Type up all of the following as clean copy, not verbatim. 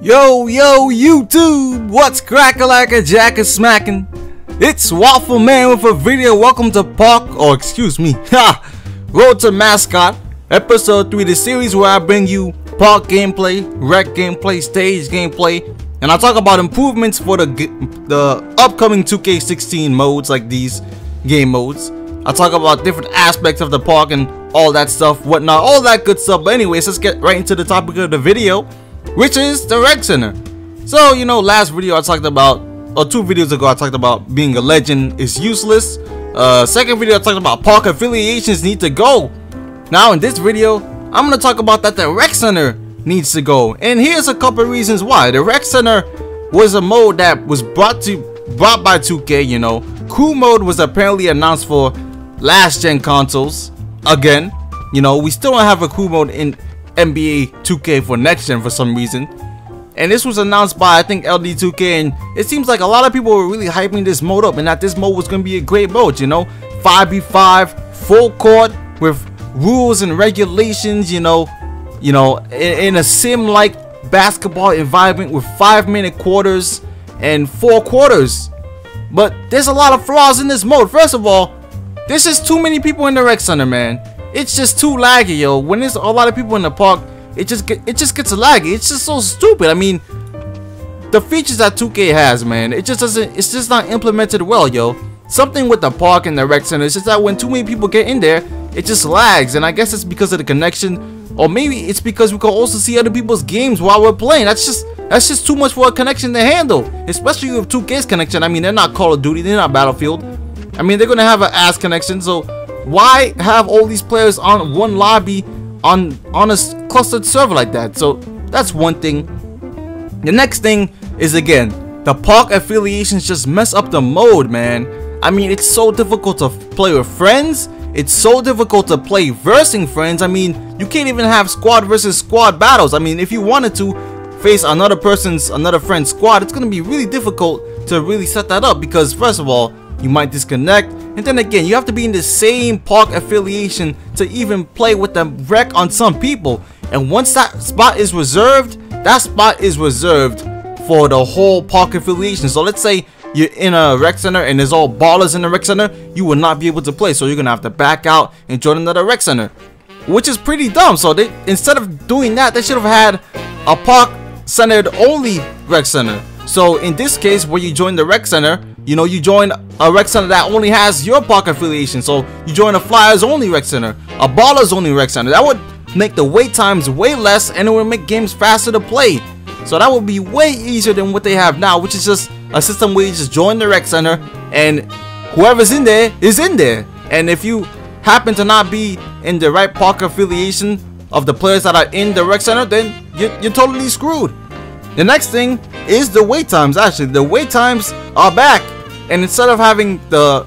Yo, YouTube, what's crackin' like a jack is smacking? It's Waffle Man with a video. Welcome to Road to Mascot, episode 3, the series where I bring you park gameplay, wreck gameplay, stage gameplay, and I talk about improvements for the upcoming 2K16 modes, like these game modes. I talk about different aspects of the park and all that stuff, whatnot, all that good stuff. But anyways, let's get right into the topic of the video, which is the rec center. So, you know, last video I talked about, or 2 videos ago, I talked about being a legend is useless. Second video I talked about park affiliations need to go. Now in this video, I'm gonna talk about that the rec center needs to go, and here's a couple reasons why. The rec center was a mode that was brought by 2K. You know, crew mode was apparently announced for last gen consoles. Again, you know, we still don't have a crew mode in NBA 2K for next gen for some reason, and this was announced by I think LD2K, and it seems like a lot of people were really hyping this mode up, and that this mode was going to be a great mode. You know, 5v5 full court with rules and regulations, you know, in a sim-like basketball environment with 5-minute quarters and 4 quarters. But there's a lot of flaws in this mode. First of all, there's just too many people in the rec center, man. It's just too laggy, yo. When there's a lot of people in the park, it just gets laggy. It's just so stupid. I mean, the features that 2K has, man, it's just not implemented well, yo. Something with the park and the rec center, it's just that when too many people get in there, it just lags, and I guess it's because of the connection, or maybe it's because we can also see other people's games while we're playing. That's just too much for a connection to handle, especially with 2K's connection. I mean, they're not Call of Duty, they're not Battlefield. I mean, they're gonna have an ass connection, so why have all these players on one lobby on a clustered server like that? So that's one thing. The next thing is, again, the park affiliations just mess up the mode, man. I mean, it's so difficult to play with friends. It's so difficult to play versing friends. I mean, you can't even have squad versus squad battles. I mean, if you wanted to face another friend's squad, it's gonna be really difficult to really set that up, because first of all, you might disconnect, and then again, you have to be in the same park affiliation to even play with the rec on some people. And once that spot is reserved, that spot is reserved for the whole park affiliation. So let's say you're in a rec center and there's all ballers in the rec center, you will not be able to play, so you're gonna have to back out and join another rec center, which is pretty dumb. So they, instead of doing that, they should have had a park centered only rec center. So in this case, where you join the rec center, you know, you join a rec center that only has your park affiliation. So you join a Flyers only rec center, a Ballers only rec center. That would make the wait times way less, and it would make games faster to play. So that would be way easier than what they have now, which is just a system where you just join the rec center and whoever's in there is in there. And if you happen to not be in the right park affiliation of the players that are in the rec center, then you're totally screwed. The next thing is the wait times. Actually, the wait times are back, and instead of having the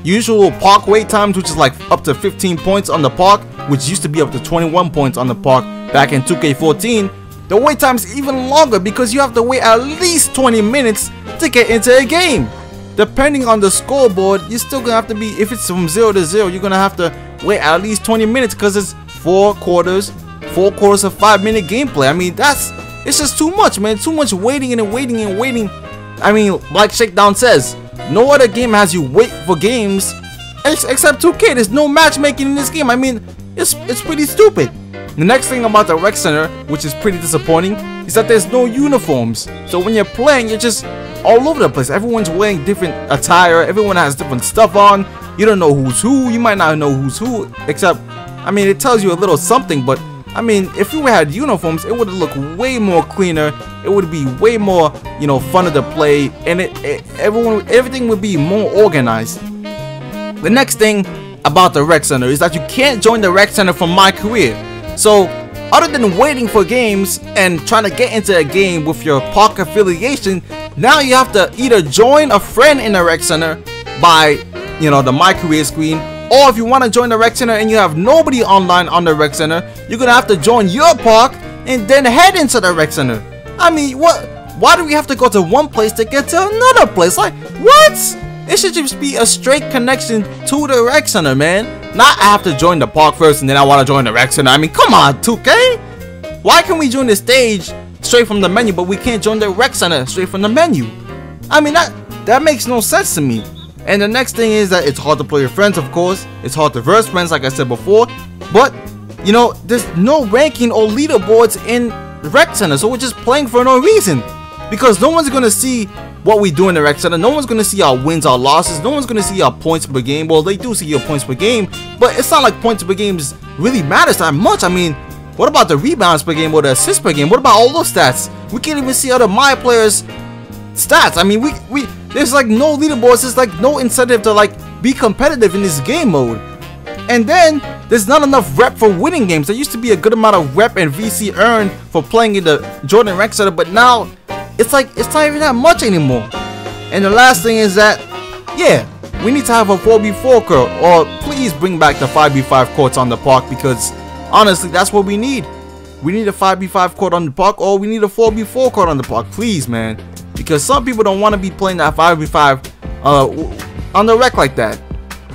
usual park wait times, which is like up to 15 points on the park, which used to be up to 21 points on the park back in 2K14, the wait time is even longer, because you have to wait at least 20 minutes to get into a game. Depending on the scoreboard, you're still gonna have to be, if it's from 0 to 0, you're gonna have to wait at least 20 minutes, because it's 4 quarters of 5-minute gameplay. I mean, it's just too much, man. Too much waiting and waiting and waiting. I mean, like Shakedown says, no other game has you wait for games except 2K. There's no matchmaking in this game. I mean, it's pretty stupid. The next thing about the rec center, which is pretty disappointing, is that there's no uniforms. So when you're playing, you're just all over the place. Everyone's wearing different attire. Everyone has different stuff on. You don't know who's who. You might not know who's who, except, I mean, it tells you a little something. But I mean, if we had uniforms, it would look way more cleaner. It would be way more, you know, funner to play, and everything would be more organized. The next thing about the rec center is that you can't join the rec center from My Career. So other than waiting for games and trying to get into a game with your park affiliation, now you have to either join a friend in the rec center by, you know, the My Career screen, or if you want to join the rec center and you have nobody online on the rec center, you're gonna have to join your park and then head into the rec center. I mean, why do we have to go to one place to get to another place? Like, what? It should just be a straight connection to the rec center, man. Not I have to join the park first and then I want to join the rec center. I mean, come on, 2K. Why can't we join the stage straight from the menu, but we can't join the rec center straight from the menu. I mean, that makes no sense to me. And the next thing is that it's hard to play with friends, of course. It's hard to verse friends, like I said before. But, you know, there's no ranking or leaderboards in the rec center, so we're just playing for no reason. Because no one's gonna see what we do in the rec center. No one's gonna see our wins, our losses. No one's gonna see our points per game. Well, they do see your points per game, but it's not like points per game really matters that much. I mean, what about the rebounds per game or the assists per game? What about all those stats? We can't even see other my players' stats. I mean, we there's like no leaderboards. There's like no incentive to like be competitive in this game mode. And then there's not enough rep for winning games. There used to be a good amount of rep and VC earned for playing in the Jordan rec center, but now it's like it's not even that much anymore. And the last thing is that, yeah, we need to have a 4v4 court, or please bring back the 5v5 courts on the park, because honestly, that's what we need. We need a 5v5 court on the park, or we need a 4v4 court on the park, please, man. Because some people don't want to be playing that 5v5 on the rec like that.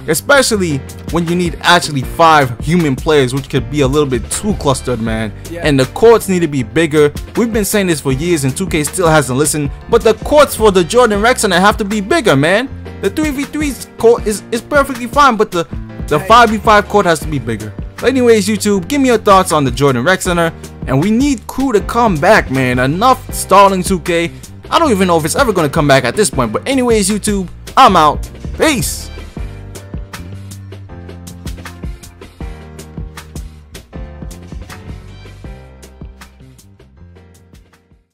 Especially when you need actually 5 human players, which could be a little bit too clustered, man. Yeah. And the courts need to be bigger. We've been saying this for years and 2K still hasn't listened. But the courts for the Jordan rec center have to be bigger, man. The 3v3 court is perfectly fine, but the 5v5 court has to be bigger. But anyways, YouTube, give me your thoughts on the Jordan rec center. And we need crew to come back, man. Enough stalling 2K. I don't even know if it's ever going to come back at this point. But anyways, YouTube, I'm out. Peace.